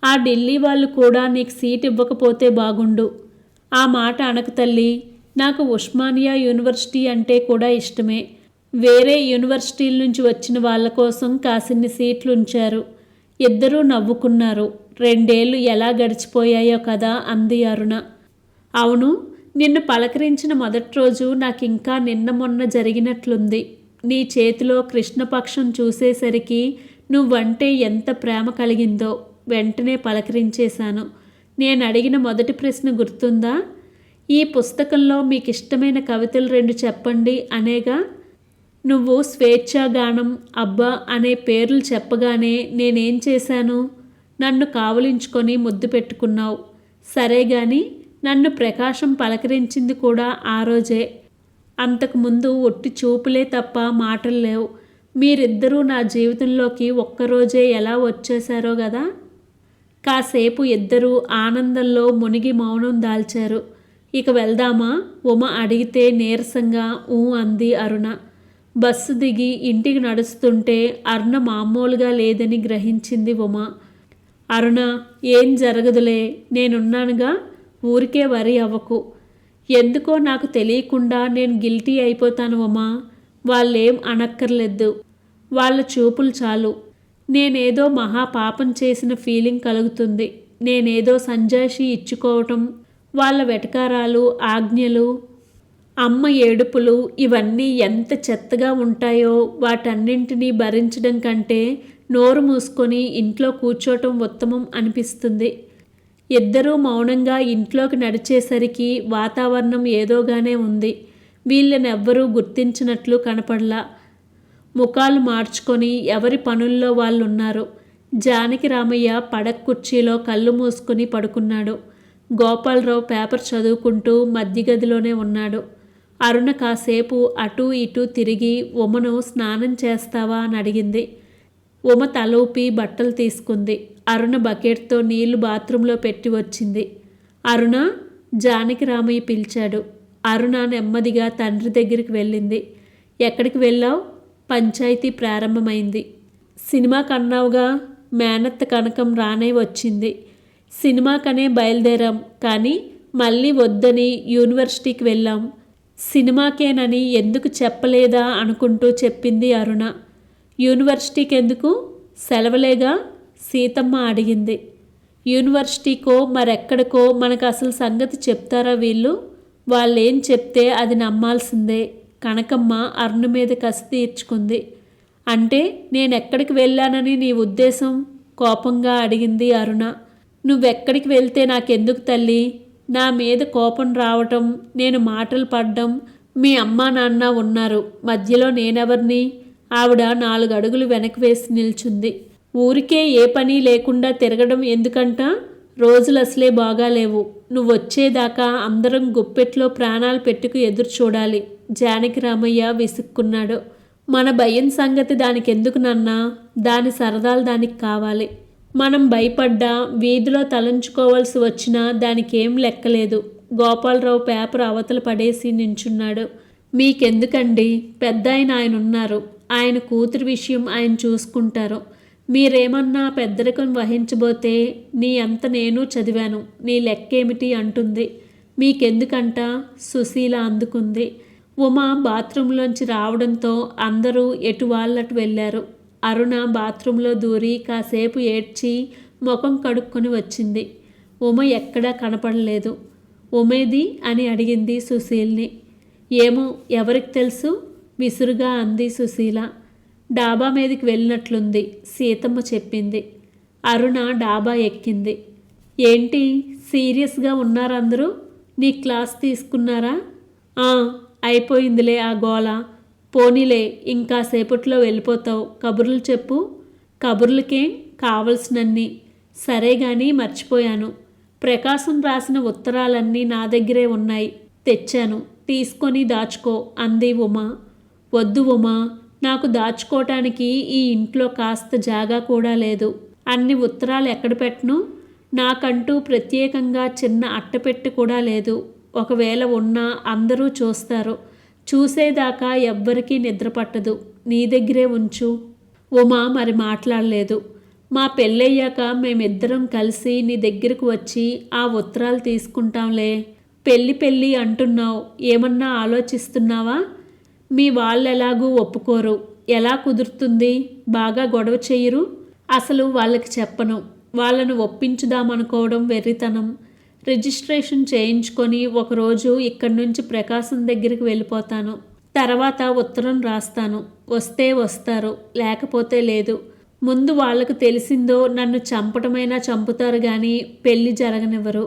ఆ ఢిల్లీ వాళ్ళు కూడా నీకు సీట్ ఇవ్వకపోతే బాగుండు. ఆ మాట అనకు తల్లి. నాకు ఉస్మానియా యూనివర్సిటీ అంటే కూడా ఇష్టమే. వేరే యూనివర్సిటీల నుంచి వచ్చిన వాళ్ళ కోసం కాసిన్ని సీట్లు ఉంచారు. ఇద్దరూ నవ్వుకున్నారు. 2 ఏళ్ళు ఎలా గడిచిపోయాయో కదా అంది అరుణ. అవును, నిన్ను పలకరించిన మొదటి రోజు నాకింకా నిన్న మొన్న జరిగినట్లుంది. నీ చేతిలో కృష్ణపక్షం చూసేసరికి నువ్వంటే ఎంత ప్రేమ కలిగిందో. వెంటనే పలకరించేశాను. నేను అడిగిన మొదటి ప్రశ్న గుర్తుందా? ఈ పుస్తకంలో మీకు ఇష్టమైన కవితలు 2 చెప్పండి అనేగా. నువ్వు స్వేచ్ఛాగానం, అబ్బా అనే పేర్లు చెప్పగానే నేనేం చేశాను? నన్ను కావలించుకొని ముద్దు పెట్టుకున్నావు. సరే గాని నన్ను ప్రకాశం పలకరించింది కూడా ఆ రోజే. అంతకుముందు ఒట్టి చూపులే తప్ప మాటలు లేవు. మీరిద్దరూ నా జీవితంలోకి ఒక్కరోజే ఎలా వచ్చేశారో గదా. కాసేపు ఇద్దరూ ఆనందంలో మునిగి మౌనం దాల్చారు. ఇక వెళ్దామా? ఉమ అడిగితే నీరసంగా ఊ అంది అరుణ. బస్సు దిగి ఇంటికి నడుస్తుంటే అరుణ మామూలుగా లేదని గ్రహించింది ఉమ. అరుణ, ఏం జరగదులే, నేనున్నానుగా, ఊరికే వరి అవ్వకు. ఎందుకో నాకు తెలియకుండా నేను గిల్టీ అయిపోతాను ఉమా. వాళ్ళేం అనక్కర్లేదు, వాళ్ళ చూపులు చాలు. నేనేదో మహాపాపం చేసిన ఫీలింగ్ కలుగుతుంది. నేనేదో సంజాయిషి ఇచ్చుకోవటం, వాళ్ళ వెటకారాలు, ఆజ్ఞలు, అమ్మ ఏడుపులు ఇవన్నీ ఎంత చెత్తగా ఉంటాయో. వాటన్నింటినీ భరించడం కంటే నోరు మూసుకొని ఇంట్లో కూర్చోవటం ఉత్తమం అనిపిస్తుంది. ఇద్దరూ మౌనంగా ఇంట్లోకి నడిచేసరికి వాతావరణం ఏదోగానే ఉంది. వీళ్ళనెవ్వరూ గుర్తించినట్లు కనపడలా. ముఖాలు మార్చుకొని ఎవరి పనుల్లో వాళ్ళున్నారు. జానకి రామయ్య పడక కుర్చీలో కళ్ళు మూసుకొని పడుకున్నాడు. గోపాలరావు పేపర్ చదువుకుంటూ మధ్య గదిలోనే ఉన్నాడు. అరుణ కాసేపు అటూ ఇటూ తిరిగి ఉమను స్నానం చేస్తావా అని అడిగింది. ఉమ తలూపి బట్టలు తీసుకుంది. అరుణ బకెట్తో నీళ్లు బాత్రూంలో పెట్టి వచ్చింది. అరుణ, జానకి రామయ్య పిలిచాడు. అరుణ నెమ్మదిగా తండ్రి దగ్గరికి వెళ్ళింది. ఎక్కడికి వెళ్ళావు? పంచాయతీ ప్రారంభమైంది. సినిమా కన్నావుగా. మేనత్త కనకం రానే వచ్చింది. సినిమాకనే బయలుదేరాం, కానీ మళ్ళీ వద్దని యూనివర్సిటీకి వెళ్ళాం. సినిమాకేనని ఎందుకు చెప్పలేదా అనుకుంటూ చెప్పింది అరుణ. యూనివర్సిటీకి ఎందుకు? సెలవులేగా, సీతమ్మ అడిగింది. యూనివర్సిటీకో మరెక్కడికో మనకు అసలు సంగతి చెప్తారా వీళ్ళు? వాళ్ళేం చెప్తే అది నమ్మాల్సిందే. కనకమ్మ అరుణ మీద కసి తీర్చుకుంది. అంటే నేనెక్కడికి వెళ్ళానని నీ ఉద్దేశం? కోపంగా అడిగింది అరుణ. నువ్వెక్కడికి వెళ్తే నాకెందుకు తల్లి? నా మీద కోపం రావటం, నేను మాటలు పడ్డం, మీ అమ్మా నాన్న ఉన్నారు, మధ్యలో నేనెవర్ని? ఆవిడ 4 అడుగులు వెనక్కి వేసి నిల్చుంది. ఊరికే ఏ పని లేకుండా తిరగడం ఎందుకంట? రోజులు అసలే బాగాలేవు. నువ్వొచ్చేదాకా అందరం గుప్పెట్లో ప్రాణాలు పెట్టుకు ఎదురు చూడాలి. జానకి రామయ్య విసుక్కున్నాడు. మన భయం సంగతి దానికెందుకు నాన్నా? దాని సరదాలు దానికి కావాలి. మనం భయపడ్డా, వీధిలో తలంచుకోవాల్సి వచ్చినా దానికేం లెక్కలేదు. గోపాలరావు పేపర్ అవతల పడేసి నించున్నాడు. మీకెందుకండి? ఆయన ఉన్నారు. ఆయన కూతురి విషయం ఆయన చూసుకుంటారు. మీరేమన్నా పెద్దరికం వహించబోతే నీ అంత నేను చదివాను, నీ లెక్కేమిటి అంటుంది. మీకెందుకంట? సుశీల అందుకుంది. ఉమా బాత్రూంలోంచి రావడంతో అందరూ ఎటు వాళ్ళటు వెళ్ళారు. అరుణ బాత్రూంలో దూరి కాసేపు ఏడ్చి ముఖం కడుక్కొని వచ్చింది. ఉమ ఎక్కడా కనపడలేదు. ఉమేది అని అడిగింది సుశీల్ని. ఏమో, ఎవరికి తెలుసు? విసురుగా అంది సుశీల. డాబా మీదకి వెళ్ళినట్లుంది, సీతమ్మ చెప్పింది. అరుణ డాబా ఎక్కింది. ఏంటి సీరియస్గా ఉన్నారందరూ? నీ క్లాస్ తీసుకున్నారా? అయిపోయిందిలే ఆ గోల. పోనీలే, ఇంకా సేపట్లో వెళ్ళిపోతావు. కబుర్లు చెప్పు. కబుర్లకేం, కావలసినన్ని. సరే గాని మర్చిపోయాను. ప్రకాశం రాసిన ఉత్తరాలన్నీ నా దగ్గరే ఉన్నాయి, తెచ్చాను, తీసుకొని దాచుకో అంది ఉమా. వద్దు ఉమా, నాకు దాచుకోవటానికి ఈ ఇంట్లో కాస్త జాగా కూడా లేదు. అన్ని ఉత్తరాలు ఎక్కడ పెట్టను? నాకంటూ ప్రత్యేకంగా చిన్న అట్టపెట్టె కూడా లేదు. ఒకవేళ ఉన్నా అందరూ చూస్తారు. చూసేదాకా ఎవ్వరికీ నిద్ర పట్టదు. నీ దగ్గరే ఉంచు. ఉమా మరి మాట్లాడలేదు. మా పెళ్ళయ్యాక మేమిద్దరం కలిసి నీ దగ్గరకు వచ్చి ఆ ఉత్తరాలు తీసుకుంటాంలే. పెళ్ళి అంటున్నావు, ఏమన్నా ఆలోచిస్తున్నావా? మీ వాళ్ళెలాగూ ఒప్పుకోరు. ఎలా కుదురుతుంది? బాగా గొడవ చెయ్యరు? అసలు వాళ్ళకి చెప్పను. వాళ్ళను ఒప్పించుదామనుకోవడం వెర్రితనం. రిజిస్ట్రేషన్ చేయించుకొని ఒకరోజు ఇక్కడి నుంచి ప్రకాశం దగ్గరికి వెళ్ళిపోతాను. తర్వాత ఉత్తరం రాస్తాను. వస్తే వస్తారు, లేకపోతే లేదు. ముందు వాళ్లకు తెలిసిందో నన్ను చంపటమైనా చంపుతారు గాని పెళ్లి జరగనివ్వరు.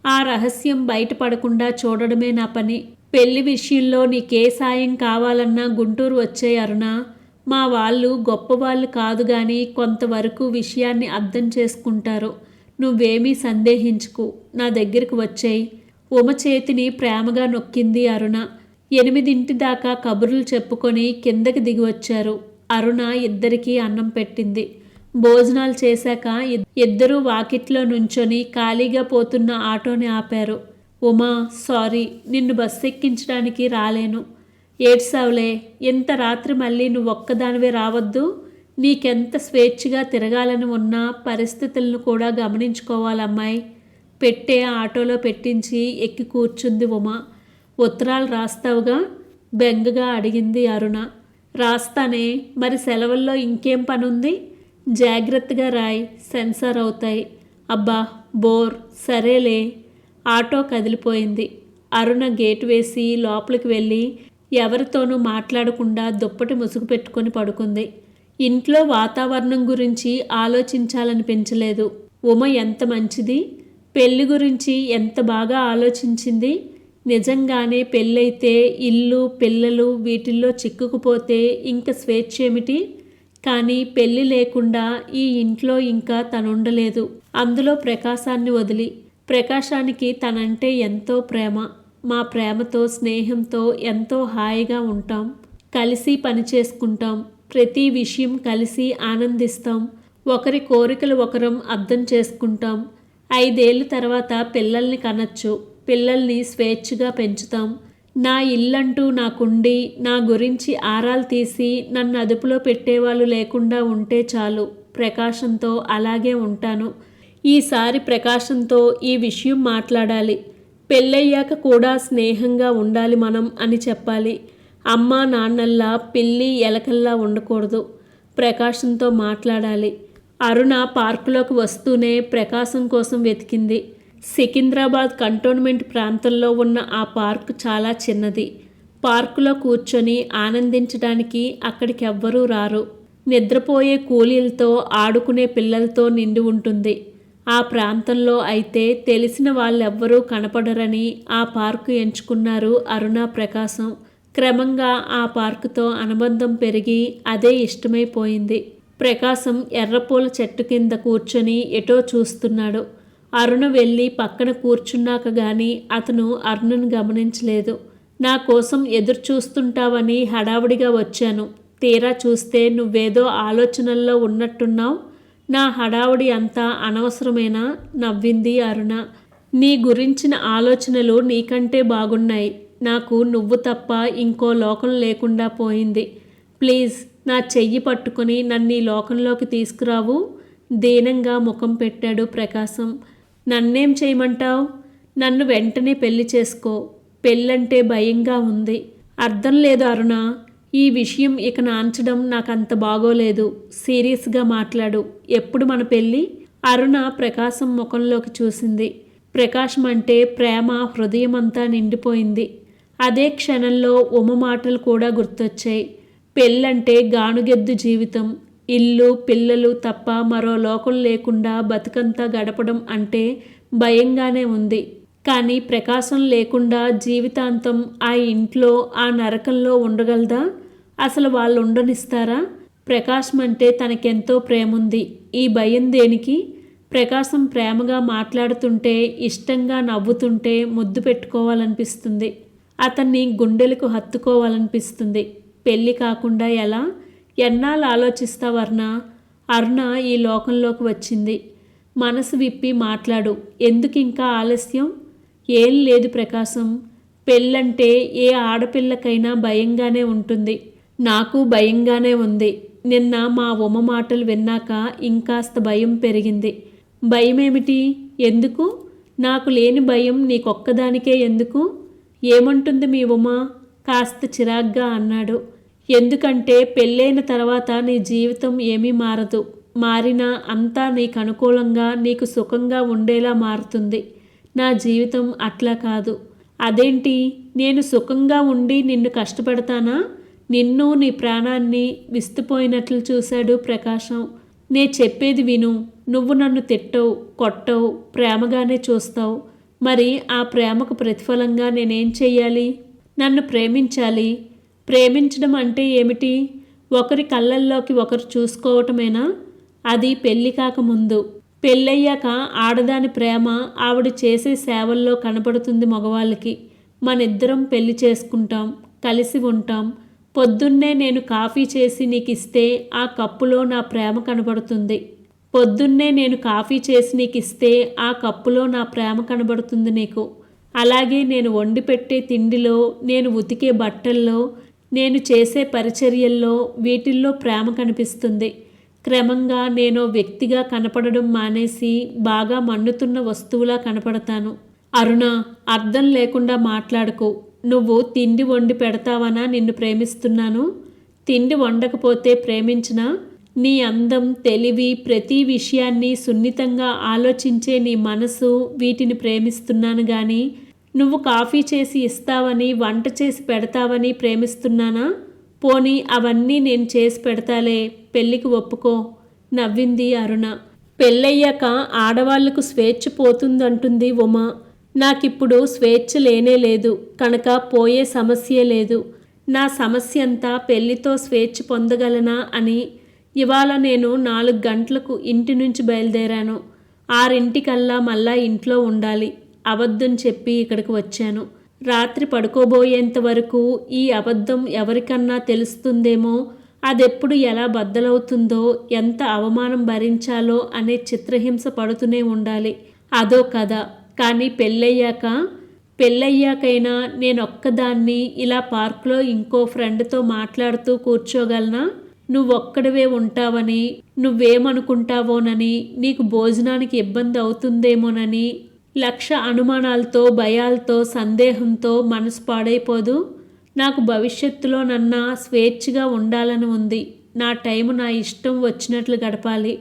ఆ రహస్యం బయటపడకుండా చూడడమే నా పని. పెళ్లి విషయంలో నీకే సాయం కావాలన్నా గుంటూరు వచ్చే అరుణ. మా వాళ్ళు గొప్పవాళ్ళు కాదు గాని కొంతవరకు విషయాన్ని అర్థం చేసుకుంటారు. నువ్వేమీ సందేహించుకు, నా దగ్గరికి వచ్చేయి. ఉమ చేతిని ప్రేమగా నొక్కింది అరుణ. 8 దాకా కబుర్లు చెప్పుకొని కిందకి దిగి వచ్చారు. అరుణ ఇద్దరికీ అన్నం పెట్టింది. భోజనాలు చేశాక ఇద్దరూ వాకిట్లో నుంచొని ఖాళీగా పోతున్న ఆటోని ఆపారు. ఉమా, సారీ, నిన్ను బస్సు ఎక్కించడానికి రాలేను. ఏడ్సావులే, ఇంత రాత్రి మళ్ళీ నువ్వొక్కదానివే రావద్దు. నీకెంత స్వేచ్ఛగా తిరగాలని ఉన్నా పరిస్థితులను కూడా గమనించుకోవాలమ్మాయి. పెట్టే ఆటోలో పెట్టించి ఎక్కి కూర్చుంది ఉమా. ఉత్తరాలు రాస్తావుగా? బెంగగా అడిగింది అరుణ. రాస్తానే, మరి సెలవుల్లో ఇంకేం పనుంది? జాగ్రత్తగా రాయ్, సెన్సార్ అవుతాయి. అబ్బా బోర్. సరేలే. ఆటో కదిలిపోయింది. అరుణ గేటు వేసి లోపలికి వెళ్ళి ఎవరితోనూ మాట్లాడకుండా దుప్పటి ముసుగు పెట్టుకొని పడుకుంది. ఇంట్లో వాతావరణం గురించి ఆలోచించాలనిపించలేదు. ఉమ ఎంత మంచిది. పెళ్లి గురించి ఎంత బాగా ఆలోచించింది. నిజంగానే పెళ్ళైతే ఇల్లు పిల్లలు వీటిల్లో చిక్కుకుపోతే ఇంక స్వేచ్ఛ ఏమిటి? కానీ పెళ్ళి లేకుండా ఈ ఇంట్లో ఇంకా తనుండలేదు. అందులో ప్రకాశాన్ని వదిలి. ప్రకాశానికి తనంటే ఎంతో ప్రేమ. మా ప్రేమతో స్నేహంతో ఎంతో హాయిగా ఉంటాం. కలిసి పని చేసుకుంటాం. ప్రతి విషయం కలిసి ఆనందిస్తాం. ఒకరి కోరికలు ఒకరం అర్థం చేసుకుంటాం. 5 ఏళ్ళ తర్వాత పిల్లల్ని కనచ్చు. పిల్లల్ని స్వేచ్ఛగా పెంచుతాం. నా ఇల్లంటూ నాకుండి నా గురించి ఆరాలు తీసి నన్ను అదుపులో పెట్టేవాళ్ళు లేకుండా ఉంటే చాలు. ప్రకాశంతో అలాగే ఉంటాను. ఈసారి ప్రకాశంతో ఈ విషయం మాట్లాడాలి. పెళ్ళయ్యాక కూడా స్నేహంగా ఉండాలి మనం అని చెప్పాలి. అమ్మా నాన్నల్లా పిల్లి ఎలకల్లా ఉండకూడదు. ప్రకాశంతో మాట్లాడాలి. అరుణ పార్కులోకి వస్తూనే ప్రకాశం కోసం వెతికింది. సికింద్రాబాద్ కంటోన్మెంట్ ప్రాంతంలో ఉన్న ఆ పార్క్ చాలా చిన్నది. పార్కులో కూర్చొని ఆనందించడానికి అక్కడికి ఎవ్వరూ రారు. నిద్రపోయే కూలీలతో ఆడుకునే పిల్లలతో నిండి ఉంటుంది. ఆ ప్రాంతంలో అయితే తెలిసిన వాళ్ళెవ్వరూ కనపడరని ఆ పార్కు ఎంచుకున్నారు అరుణ ప్రకాశం. క్రమంగా ఆ పార్కుతో అనుబంధం పెరిగి అదే ఇష్టమైపోయింది. ప్రకాశం ఎర్రపూల చెట్టు కింద కూర్చొని ఎటో చూస్తున్నాడు. అరుణ వెళ్ళి పక్కన కూర్చున్నాక గాని అతను అరుణను గమనించలేదు. నా కోసం ఎదురు చూస్తుంటావని హడావుడిగా వచ్చాను. తీరా చూస్తే నువ్వేదో ఆలోచనల్లో ఉన్నట్టున్నావు. నా హడావుడి అంతా అనవసరమేనా? నవ్వింది అరుణ. నీ గురించిన ఆలోచనలు నీకంటే బాగున్నాయి. నాకు నువ్వు తప్ప ఇంకో లోకం లేకుండా పోయింది. ప్లీజ్ నా చెయ్యి పట్టుకుని నన్ను ఈ లోకంలోకి తీసుకురావు. దీనంగా ముఖం పెట్టాడు ప్రకాశం. నన్నేం చేయమంటావు? నన్ను వెంటనే పెళ్లి చేసుకో. పెళ్ళంటే భయంగా ఉంది. అర్థం లేదు అరుణ. ఈ విషయం ఇక నాంచడం నాకంత బాగోలేదు. సీరియస్గా మాట్లాడు. ఎప్పుడు మన పెళ్ళి? అరుణ ప్రకాశం ముఖంలోకి చూసింది. ప్రకాశం అంటే ప్రేమ హృదయమంతా నిండిపోయింది. అదే క్షణంలో ఉమ మాటలు కూడా గుర్తొచ్చాయి. పెళ్ళంటే గానుగెద్దు జీవితం. ఇల్లు పిల్లలు తప్ప మరో లోకం లేకుండా బతుకంతా గడపడం అంటే భయంగానే ఉంది. కానీ ప్రకాశం లేకుండా జీవితాంతం ఆ ఇంట్లో ఆ నరకంలో ఉండగలదా? అసలు వాళ్ళు ఉండనిస్తారా? ప్రకాశం అంటే తనకెంతో ప్రేముంది. ఈ భయం దేనికి? ప్రకాశం ప్రేమగా మాట్లాడుతుంటే ఇష్టంగా నవ్వుతుంటే ముద్దు పెట్టుకోవాలనిపిస్తుంది. అతన్ని గుండెలకు హత్తుకోవాలనిపిస్తుంది. పెళ్ళి కాకుండా ఎలా? ఎన్నాళ్ళు ఆలోచిస్తావర్నా? అరుణ ఈ లోకంలోకి వచ్చింది. మనసు విప్పి మాట్లాడు. ఎందుకు ఇంకా ఆలస్యం? ఏం లేదు ప్రకాశం. పెళ్ళంటే ఏ ఆడపిల్లకైనా భయంగానే ఉంటుంది. నాకు భయంగానే ఉంది. నిన్న మా ఉమ మాటలు విన్నాక ఇంకాస్త భయం పెరిగింది. భయమేమిటి? ఎందుకు? నాకు లేని భయం నీకొక్కదానికే ఎందుకు? ఏమంటుంది మీ ఉమ? కాస్త చిరాగ్గా అన్నాడు. ఎందుకంటే పెళ్ళైన తర్వాత నీ జీవితం ఏమీ మారదు. మారినా అంతా నీకు అనుకూలంగా నీకు సుఖంగా ఉండేలా మారుతుంది. నా జీవితం అట్లా కాదు. అదేంటి, నేను సుఖంగా ఉండి నిన్ను కష్టపెడతానా? నిన్ను నీ ప్రాణాన్ని విస్తుపోయినట్లు చూశాడు ప్రకాశం. నే చెప్పేది విను. నువ్వు నన్ను తిట్టవు, కొట్టవు, ప్రేమగానే చూస్తావు. మరి ఆ ప్రేమకు ప్రతిఫలంగా నేనేం చెయ్యాలి? నన్ను ప్రేమించాలి. ప్రేమించడం అంటే ఏమిటి? ఒకరి కళ్ళల్లోకి ఒకరు చూసుకోవటమేనా? అది పెళ్ళి కాకముందు. పెళ్ళయ్యాక ఆడదాని ప్రేమ ఆవిడ చేసే సేవల్లో కనపడుతుంది మగవాళ్ళకి. మనిద్దరం పెళ్లి చేసుకుంటాం, కలిసి ఉంటాం. పొద్దున్నే నేను కాఫీ చేసి నీకిస్తే ఆ కప్పులో నా ప్రేమ కనబడుతుంది. పొద్దున్నే నేను కాఫీ చేసి నీకిస్తే ఆ కప్పులో నా ప్రేమ కనబడుతుంది నీకు. అలాగే నేను వండి పెట్టే తిండిలో, నేను ఉతికే బట్టల్లో, నేను చేసే పరిచర్యల్లో, వీటిల్లో ప్రేమ కనిపిస్తుంది. క్రమంగా నేను వ్యక్తిగా కనపడడం మానేసి బాగా మండుతున్న వస్తువులా కనపడతాను. అరుణ, అర్థం లేకుండా మాట్లాడకు. నువ్వు తిండి వండి పెడతావనా నిన్ను ప్రేమిస్తున్నాను? తిండి వండకపోతే ప్రేమించనా? నీ అందం, తెలివి, ప్రతి విషయాన్ని సున్నితంగా ఆలోచించే నీ మనసు, వీటిని ప్రేమిస్తున్నాను గాని నువ్వు కాఫీ చేసి ఇస్తావని, వంట చేసి పెడతావని ప్రేమిస్తున్నానా? పోనీ అవన్నీ నేను చేసి పెడతాలే, పెళ్ళికి ఒప్పుకో, నవ్వింది అరుణ. పెళ్ళయ్యాక ఆడవాళ్లకు స్వేచ్ఛ పోతుందంటుంది ఉమ. నాకిప్పుడు స్వేచ్ఛ లేనే లేదు కనుక పోయే సమస్యే లేదు. నా సమస్య అంతా పెళ్లితో స్వేచ్ఛ పొందగలనా అని. ఇవాళ నేను 4 గంటలకు ఇంటి నుంచి బయలుదేరాను. 6 మళ్ళా ఇంట్లో ఉండాలి. అబద్ధం చెప్పి ఇక్కడికి వచ్చాను. రాత్రి పడుకోబోయేంత వరకు ఈ అబద్ధం ఎవరికన్నా తెలుస్తుందేమో, అదెప్పుడు ఎలా బద్దలవుతుందో, ఎంత అవమానం భరించాలో అనే చిత్రహింస పడుతూనే ఉండాలి. అదో కథ. కానీ పెళ్ళయ్యాకైనా నేనొక్కదాన్ని ఇలా పార్కులో ఇంకో ఫ్రెండ్తో మాట్లాడుతూ కూర్చోగలనా? నువ్వొక్కడివే ఉంటావని, నువ్వేమనుకుంటావోనని, నీకు భోజనానికి ఇబ్బంది అవుతుందేమోనని 1,00,000 అనుమానాలతో, భయాలతో, సందేహంతో మనసు పాడైపోదు. నాకు భవిష్యత్తులో నన్నా స్వేచ్ఛగా ఉండాలని ఉంది. నా టైము నా ఇష్టం వచ్చినట్లు గడపాలి.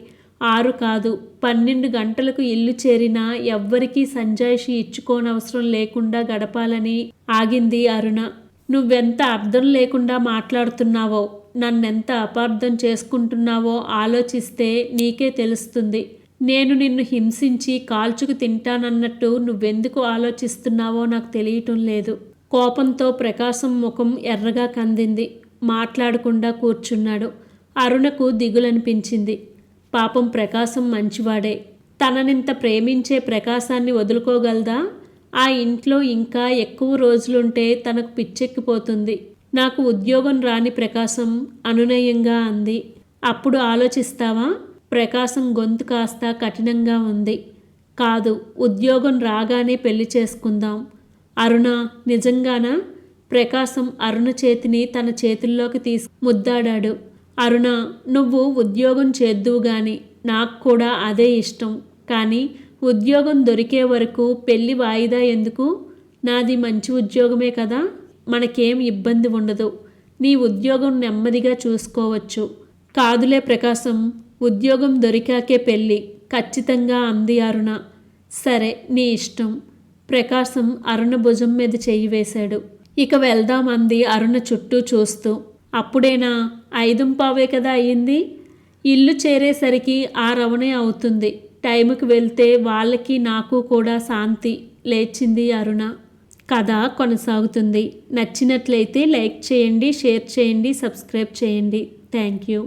6 కాదు 12 గంటలకు ఇల్లు చేరినా ఎవ్వరికీ సంజాయిషి ఇచ్చుకోనవసరం లేకుండా గడపాలని ఆగింది అరుణ. నువ్వెంత అర్థం లేకుండా మాట్లాడుతున్నావో, నన్నెంత అపార్థం చేసుకుంటున్నావో ఆలోచిస్తే నీకే తెలుస్తుంది. నేను నిన్ను హింసించి కాల్చుకు తింటానన్నట్టు నువ్వెందుకు ఆలోచిస్తున్నావో నాకు తెలియటం లేదు. కోపంతో ప్రకాశం ముఖం ఎర్రగా కందింది. మాట్లాడకుండా కూర్చున్నాడు. అరుణకు దిగులనిపించింది. పాపం ప్రకాశం మంచివాడే. తననింత ప్రేమించే ప్రకాశాన్ని వదులుకోగలదా? ఆ ఇంట్లో ఇంకా ఎక్కువ రోజులుంటే తనకు పిచ్చెక్కిపోతుంది. నాకు ఉద్యోగం రాని ప్రకాశం అనునయంగా అంది. అప్పుడు ఆలోచిస్తావా? ప్రకాశం గొంతు కాస్త కఠినంగా ఉంది. కాదు, ఉద్యోగం రాగానే పెళ్లి చేసుకుందాం. అరుణ, నిజంగానా? ప్రకాశం అరుణ చేతిని తన చేతుల్లోకి తీసి ముద్దాడాడు. అరుణ, నువ్వు ఉద్యోగం చేద్దువు గాని, నాకు కూడా అదే ఇష్టం. కానీ ఉద్యోగం దొరికే వరకు పెళ్లి వాయిదా ఎందుకు? నాది మంచి ఉద్యోగమే కదా, మనకేం ఇబ్బంది ఉండదు. నీ ఉద్యోగం నెమ్మదిగా చూసుకోవచ్చు. కాదులే ప్రకాశం, ఉద్యోగం దొరికాకే పెళ్ళి ఖచ్చితంగా అంది అరుణ. సరే, నీ ఇష్టం. ప్రకాశం అరుణ భుజం మీద చెయ్యి వేశాడు. ఇక వెళ్దామంది అరుణ చుట్టూ చూస్తూ. అప్పుడేనా? 5:15 కదా అయ్యింది. ఇల్లు చేరేసరికి 6 అవుతుంది. టైంకి వెళ్తే వాళ్ళకి నాకు కూడా శాంతి. లేచింది అరుణ. కథ కొనసాగుతుంది. నచ్చినట్లయితే లైక్ చేయండి, షేర్ చేయండి, సబ్స్క్రైబ్ చేయండి. Thank you.